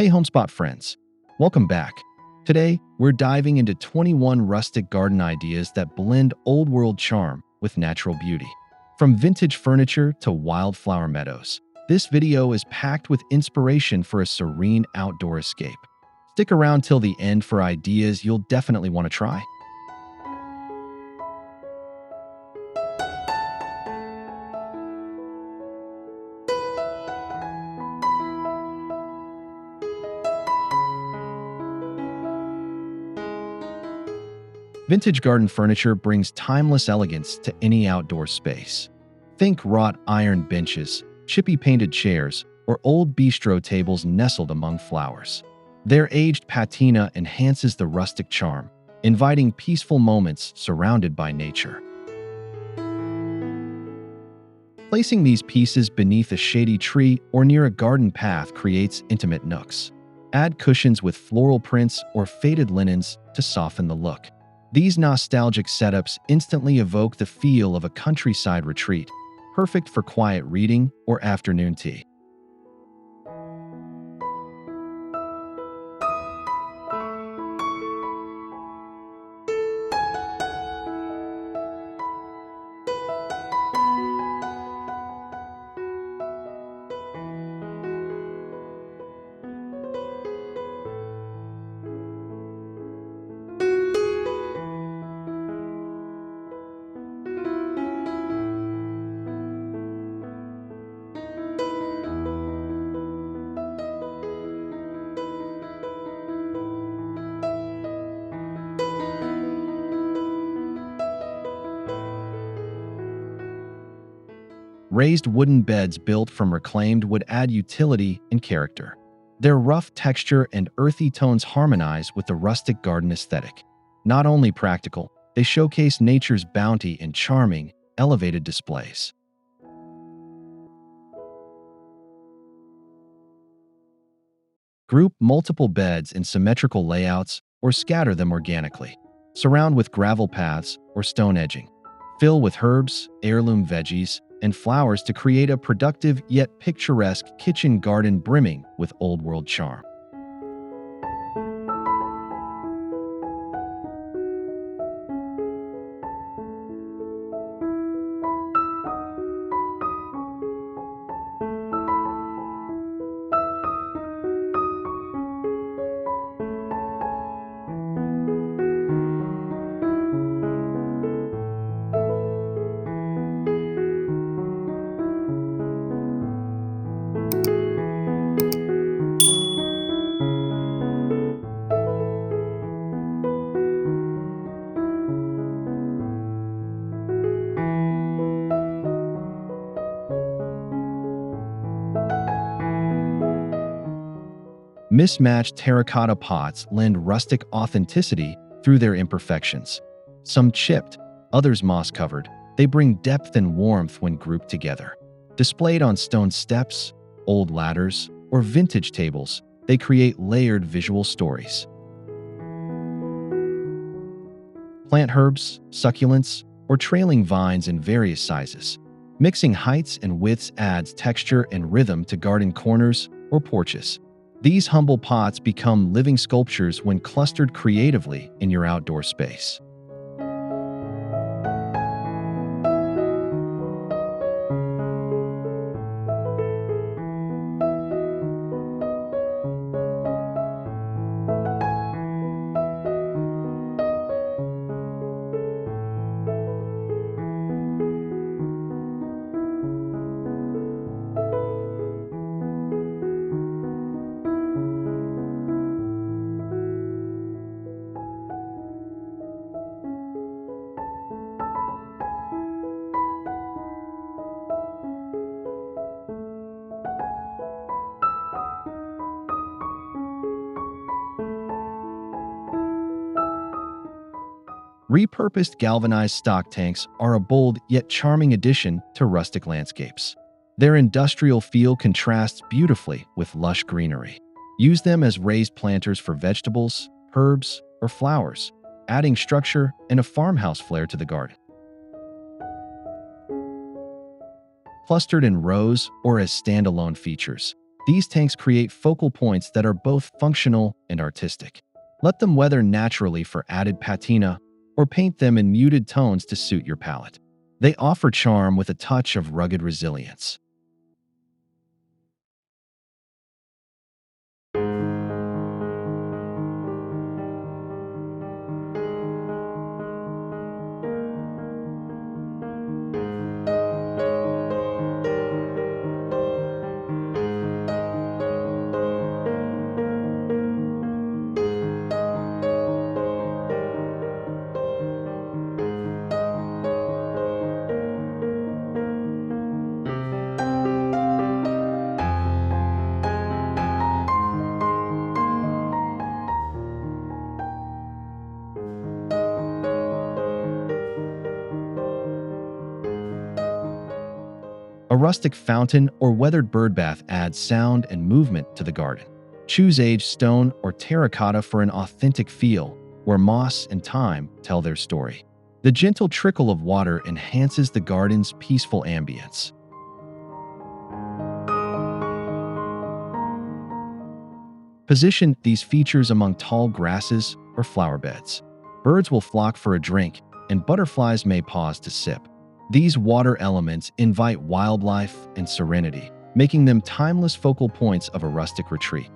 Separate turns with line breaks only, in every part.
Hey Homespot friends, welcome back. Today, we're diving into 21 rustic garden ideas that blend old-world charm with natural beauty. From vintage furniture to wildflower meadows, this video is packed with inspiration for a serene outdoor escape. Stick around till the end for ideas you'll definitely want to try. Vintage garden furniture brings timeless elegance to any outdoor space. Think wrought iron benches, chippy painted chairs, or old bistro tables nestled among flowers. Their aged patina enhances the rustic charm, inviting peaceful moments surrounded by nature. Placing these pieces beneath a shady tree or near a garden path creates intimate nooks. Add cushions with floral prints or faded linens to soften the look. These nostalgic setups instantly evoke the feel of a countryside retreat, perfect for quiet reading or afternoon tea. Raised wooden beds built from reclaimed wood add utility and character. Their rough texture and earthy tones harmonize with the rustic garden aesthetic. Not only practical, they showcase nature's bounty in charming, elevated displays. Group multiple beds in symmetrical layouts or scatter them organically. Surround with gravel paths or stone edging. Fill with herbs, heirloom veggies, and flowers to create a productive yet picturesque kitchen garden brimming with old-world charm. Mismatched terracotta pots lend rustic authenticity through their imperfections. Some chipped, others moss-covered, they bring depth and warmth when grouped together. Displayed on stone steps, old ladders, or vintage tables, they create layered visual stories. Plant herbs, succulents, or trailing vines in various sizes. Mixing heights and widths adds texture and rhythm to garden corners or porches. These humble pots become living sculptures when clustered creatively in your outdoor space. Repurposed galvanized stock tanks are a bold yet charming addition to rustic landscapes. Their industrial feel contrasts beautifully with lush greenery. Use them as raised planters for vegetables, herbs, or flowers, adding structure and a farmhouse flair to the garden. Clustered in rows or as standalone features, These tanks create focal points that are both functional and artistic. Let them weather naturally for added patina, or paint them in muted tones to suit your palette. They offer charm with a touch of rugged resilience. A rustic fountain or weathered birdbath adds sound and movement to the garden. Choose aged stone or terracotta for an authentic feel, where moss and time tell their story. The gentle trickle of water enhances the garden's peaceful ambience. Position these features among tall grasses or flower beds. Birds will flock for a drink, and butterflies may pause to sip. These water elements invite wildlife and serenity, making them timeless focal points of a rustic retreat.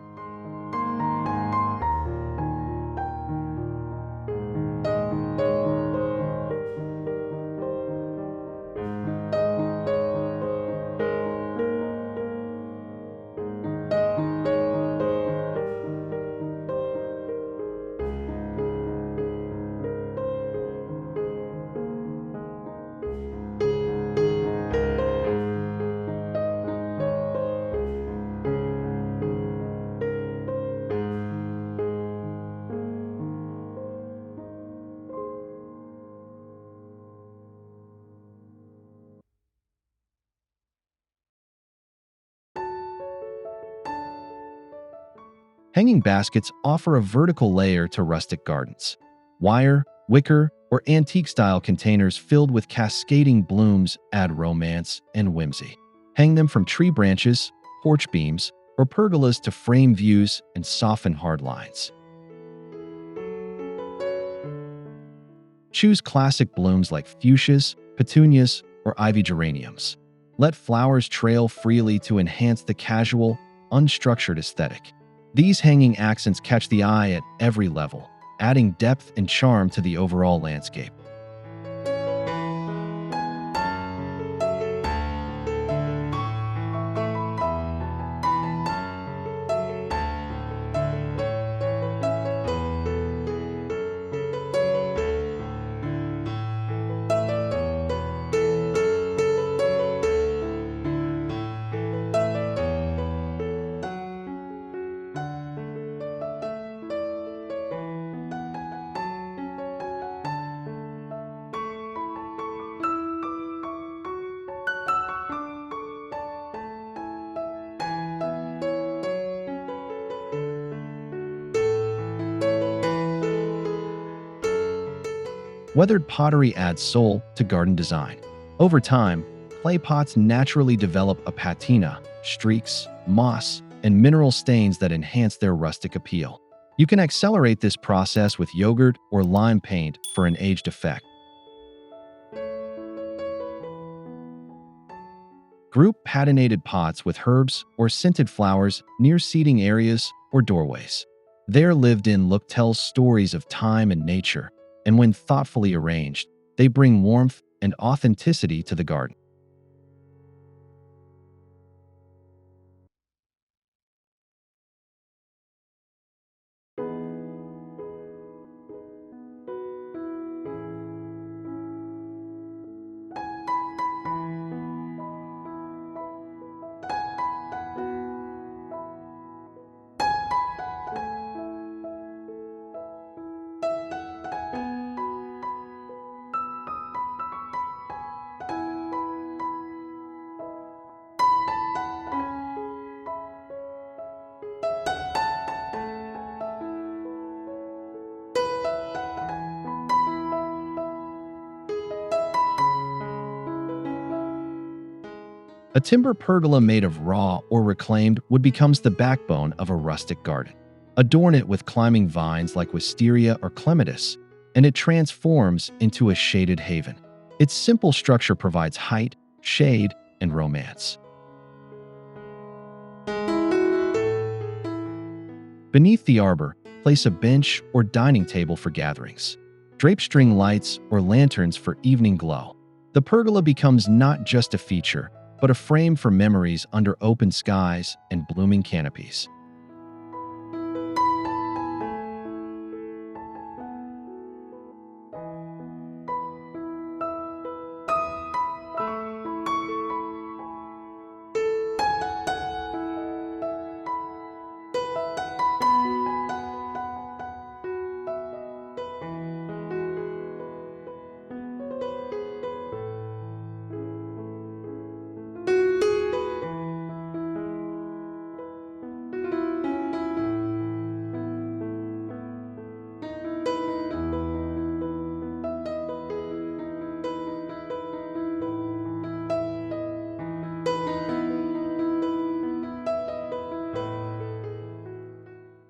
Hanging baskets offer a vertical layer to rustic gardens. Wire, wicker, or antique-style containers filled with cascading blooms add romance and whimsy. Hang them from tree branches, porch beams, or pergolas to frame views and soften hard lines. Choose classic blooms like fuchsias, petunias, or ivy geraniums. Let flowers trail freely to enhance the casual, unstructured aesthetic. These hanging accents catch the eye at every level, adding depth and charm to the overall landscape. Weathered pottery adds soul to garden design. Over time, clay pots naturally develop a patina, streaks, moss, and mineral stains that enhance their rustic appeal. You can accelerate this process with yogurt or lime paint for an aged effect. Group patinated pots with herbs or scented flowers near seating areas or doorways. Their lived-in look tells stories of time and nature, and when thoughtfully arranged, they bring warmth and authenticity to the garden. A timber pergola made of raw or reclaimed wood becomes the backbone of a rustic garden. Adorn it with climbing vines like wisteria or clematis, and it transforms into a shaded haven. Its simple structure provides height, shade, and romance. Beneath the arbor, place a bench or dining table for gatherings. Drape string lights or lanterns for evening glow. The pergola becomes not just a feature, but a frame for memories under open skies and blooming canopies.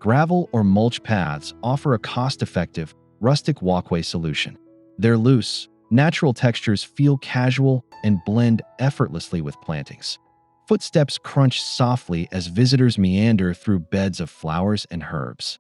Gravel or mulch paths offer a cost-effective, rustic walkway solution. Their loose, natural textures feel casual and blend effortlessly with plantings. Footsteps crunch softly as visitors meander through beds of flowers and herbs.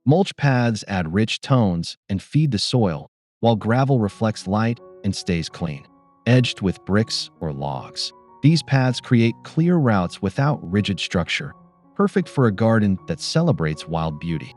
Mulch paths add rich tones and feed the soil, while gravel reflects light and stays clean, edged with bricks or logs. These paths create clear routes without rigid structure, perfect for a garden that celebrates wild beauty.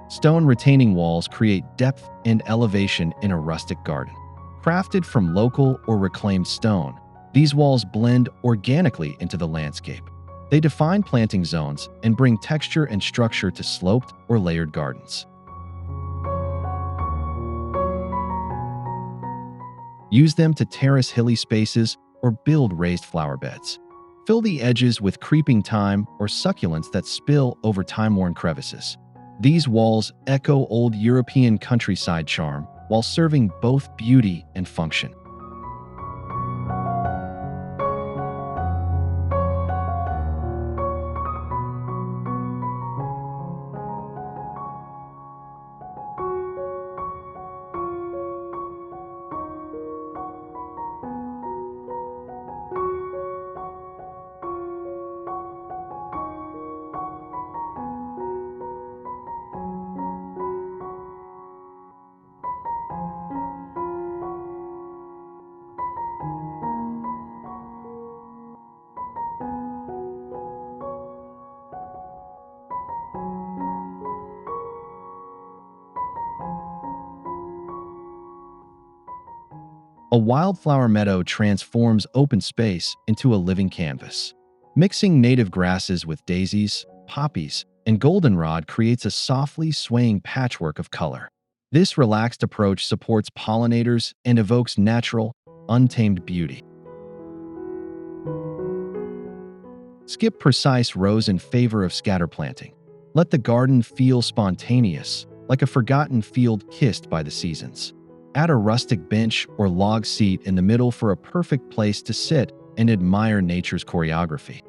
Stone retaining walls create depth and elevation in a rustic garden. Crafted from local or reclaimed stone, these walls blend organically into the landscape. They define planting zones and bring texture and structure to sloped or layered gardens. Use them to terrace hilly spaces or build raised flower beds. Fill the edges with creeping thyme or succulents that spill over time-worn crevices. These walls echo old European countryside charm while serving both beauty and function. A wildflower meadow transforms open space into a living canvas. Mixing native grasses with daisies, poppies, and goldenrod creates a softly swaying patchwork of color. This relaxed approach supports pollinators and evokes natural, untamed beauty. Skip precise rows in favor of scatter planting. Let the garden feel spontaneous, like a forgotten field kissed by the seasons. Add a rustic bench or log seat in the middle for a perfect place to sit and admire nature's choreography.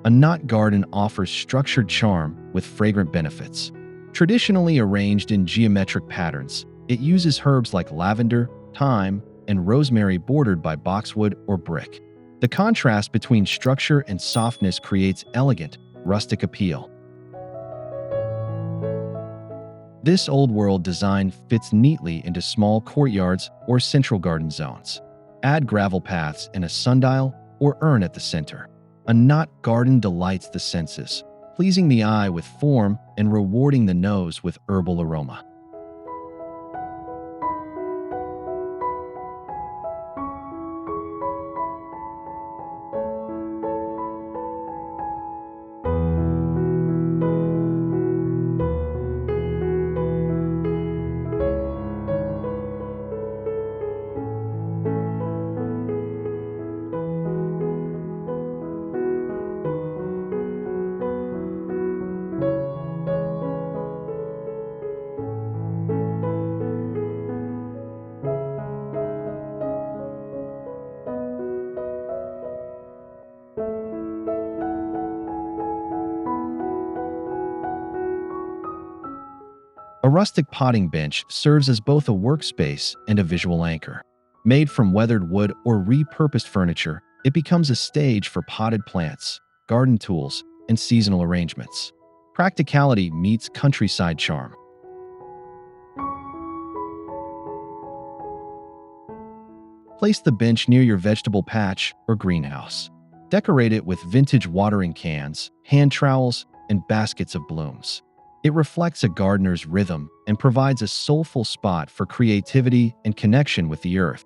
A knot garden offers structured charm with fragrant benefits. Traditionally arranged in geometric patterns, it uses herbs like lavender, thyme, and rosemary bordered by boxwood or brick. The contrast between structure and softness creates elegant, rustic appeal. This old-world design fits neatly into small courtyards or central garden zones. Add gravel paths and a sundial or urn at the center. A knot garden delights the senses, pleasing the eye with form and rewarding the nose with herbal aroma. A rustic potting bench serves as both a workspace and a visual anchor. Made from weathered wood or repurposed furniture, it becomes a stage for potted plants, garden tools, and seasonal arrangements. Practicality meets countryside charm. Place the bench near your vegetable patch or greenhouse. Decorate it with vintage watering cans, hand trowels, and baskets of blooms. It reflects a gardener's rhythm and provides a soulful spot for creativity and connection with the earth.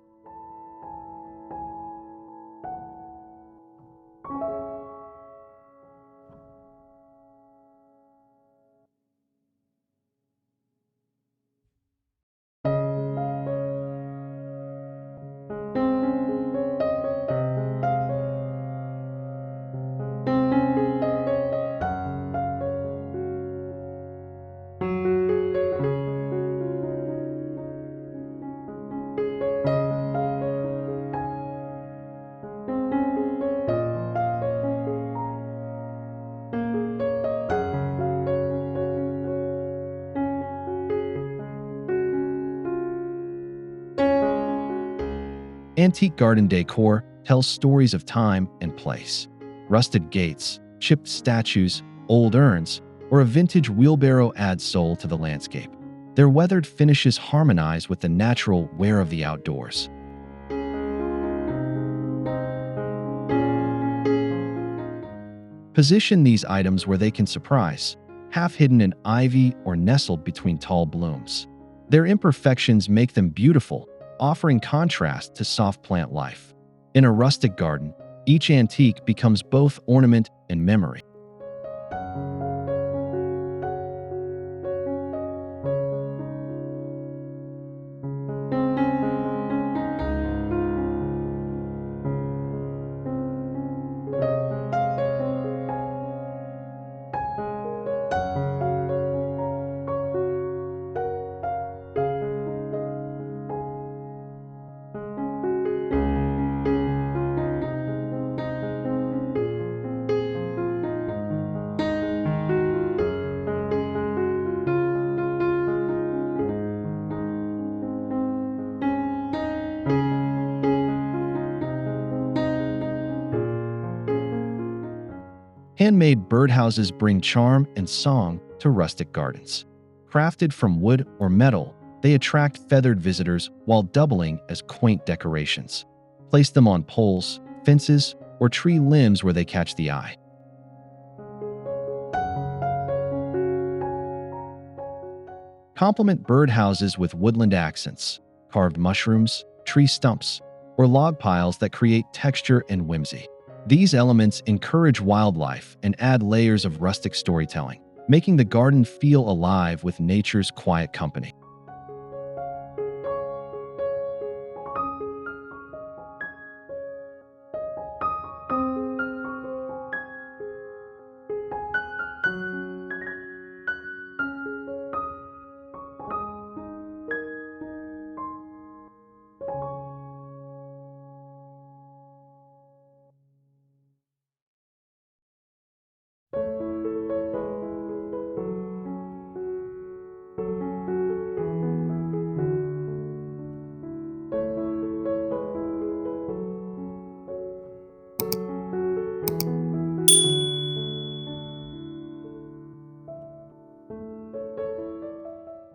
Antique garden decor tells stories of time and place. Rusted gates, chipped statues, old urns, or a vintage wheelbarrow add soul to the landscape. Their weathered finishes harmonize with the natural wear of the outdoors. Position these items where they can surprise, half hidden in ivy or nestled between tall blooms. Their imperfections make them beautiful, offering contrast to soft plant life. In a rustic garden, each antique becomes both ornament and memory. Handmade birdhouses bring charm and song to rustic gardens. Crafted from wood or metal, they attract feathered visitors while doubling as quaint decorations. Place them on poles, fences, or tree limbs where they catch the eye. Complement birdhouses with woodland accents, carved mushrooms, tree stumps, or log piles that create texture and whimsy. These elements encourage wildlife and add layers of rustic storytelling, making the garden feel alive with nature's quiet company.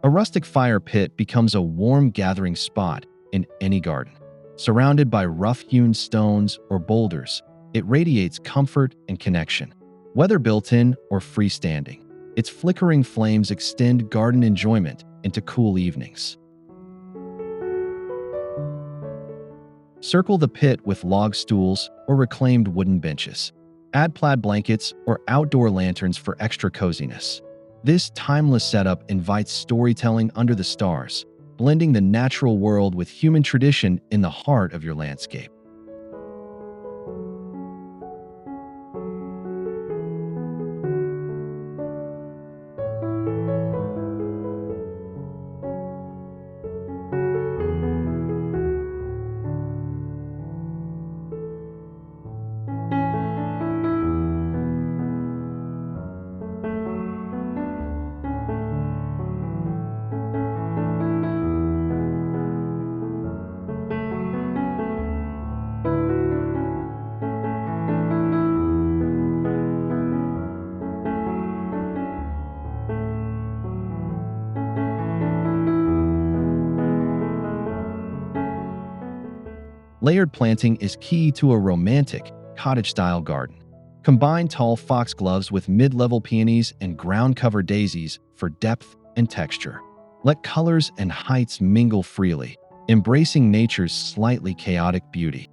A rustic fire pit becomes a warm gathering spot in any garden. Surrounded by rough-hewn stones or boulders, it radiates comfort and connection. Whether built-in or freestanding, its flickering flames extend garden enjoyment into cool evenings. Circle the pit with log stools or reclaimed wooden benches. Add plaid blankets or outdoor lanterns for extra coziness. This timeless setup invites storytelling under the stars, blending the natural world with human tradition in the heart of your landscape. Layered planting is key to a romantic, cottage-style garden. Combine tall foxgloves with mid-level peonies and ground-cover daisies for depth and texture. Let colors and heights mingle freely, embracing nature's slightly chaotic beauty.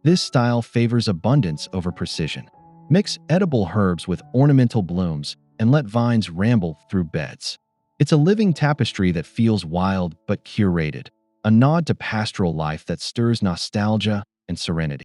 This style favors abundance over precision. Mix edible herbs with ornamental blooms and let vines ramble through beds. It's a living tapestry that feels wild but curated, a nod to pastoral life that stirs nostalgia and serenity.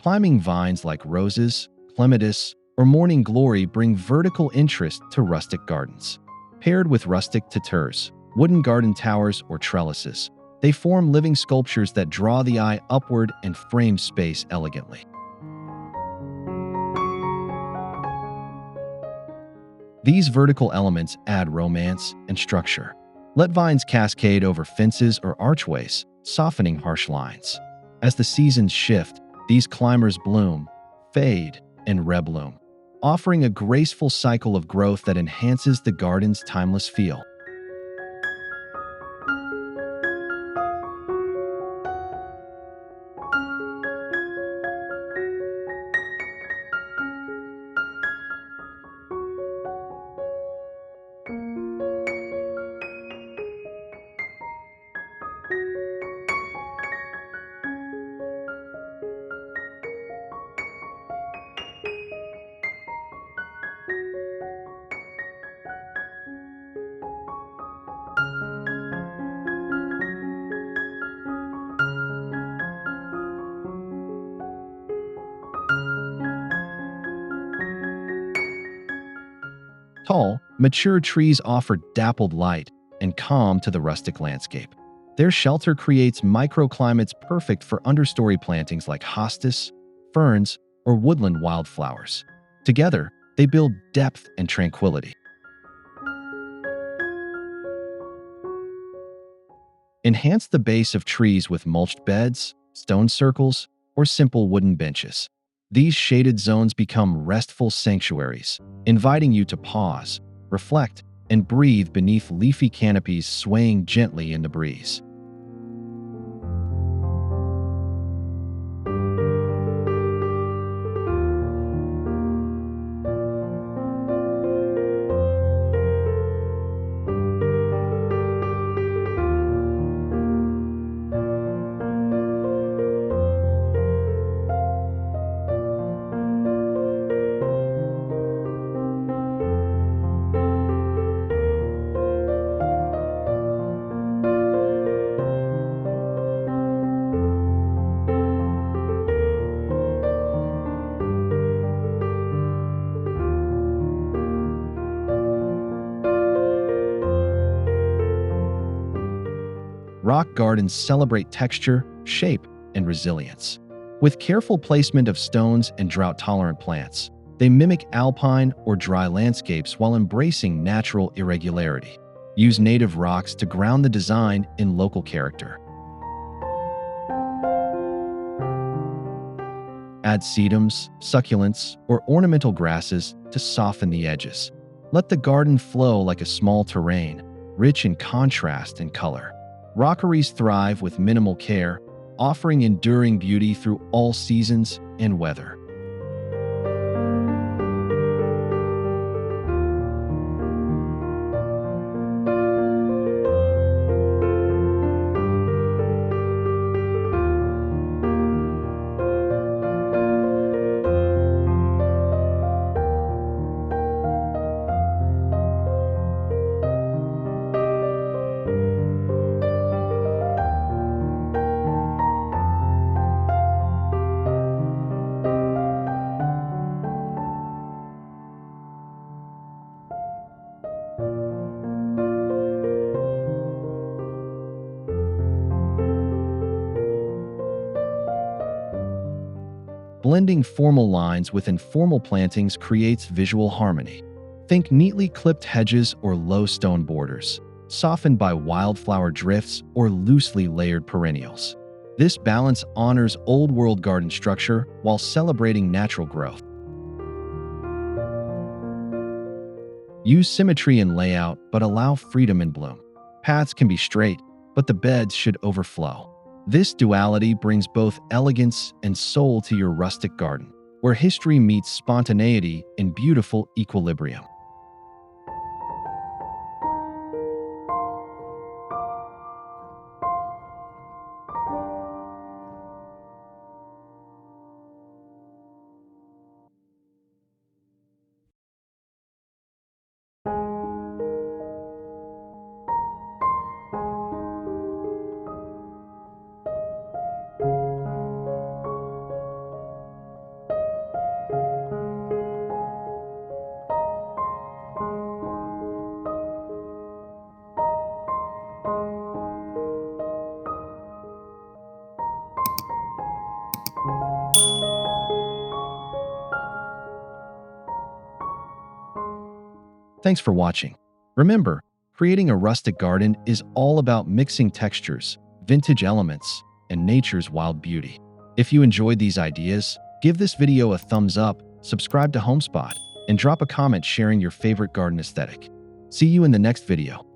Climbing vines like roses, clematis, or morning glory bring vertical interest to rustic gardens. Paired with rustic tuteurs, wooden garden towers, or trellises, they form living sculptures that draw the eye upward and frame space elegantly. These vertical elements add romance and structure. Let vines cascade over fences or archways, softening harsh lines. As the seasons shift, these climbers bloom, fade, and rebloom, offering a graceful cycle of growth that enhances the garden's timeless feel. Tall, mature trees offer dappled light and calm to the rustic landscape. Their shelter creates microclimates perfect for understory plantings like hostas, ferns, or woodland wildflowers. Together, they build depth and tranquility. Enhance the base of trees with mulched beds, stone circles, or simple wooden benches. These shaded zones become restful sanctuaries, inviting you to pause, reflect, and breathe beneath leafy canopies swaying gently in the breeze. Rock gardens celebrate texture, shape, and resilience. With careful placement of stones and drought-tolerant plants, they mimic alpine or dry landscapes while embracing natural irregularity. Use native rocks to ground the design in local character. Add sedums, succulents, or ornamental grasses to soften the edges. Let the garden flow like a small terrain, rich in contrast and color. Rockeries thrive with minimal care, offering enduring beauty through all seasons and weather. Blending formal lines with informal plantings creates visual harmony. Think neatly clipped hedges or low stone borders, softened by wildflower drifts or loosely layered perennials. This balance honors old-world garden structure while celebrating natural growth. Use symmetry in layout, but allow freedom in bloom. Paths can be straight, but the beds should overflow. This duality brings both elegance and soul to your rustic garden, where history meets spontaneity in beautiful equilibrium. Thanks for watching. Remember, creating a rustic garden is all about mixing textures, vintage elements, and nature's wild beauty. If you enjoyed these ideas, give this video a thumbs up, subscribe to Homespot, and drop a comment sharing your favorite garden aesthetic. See you in the next video.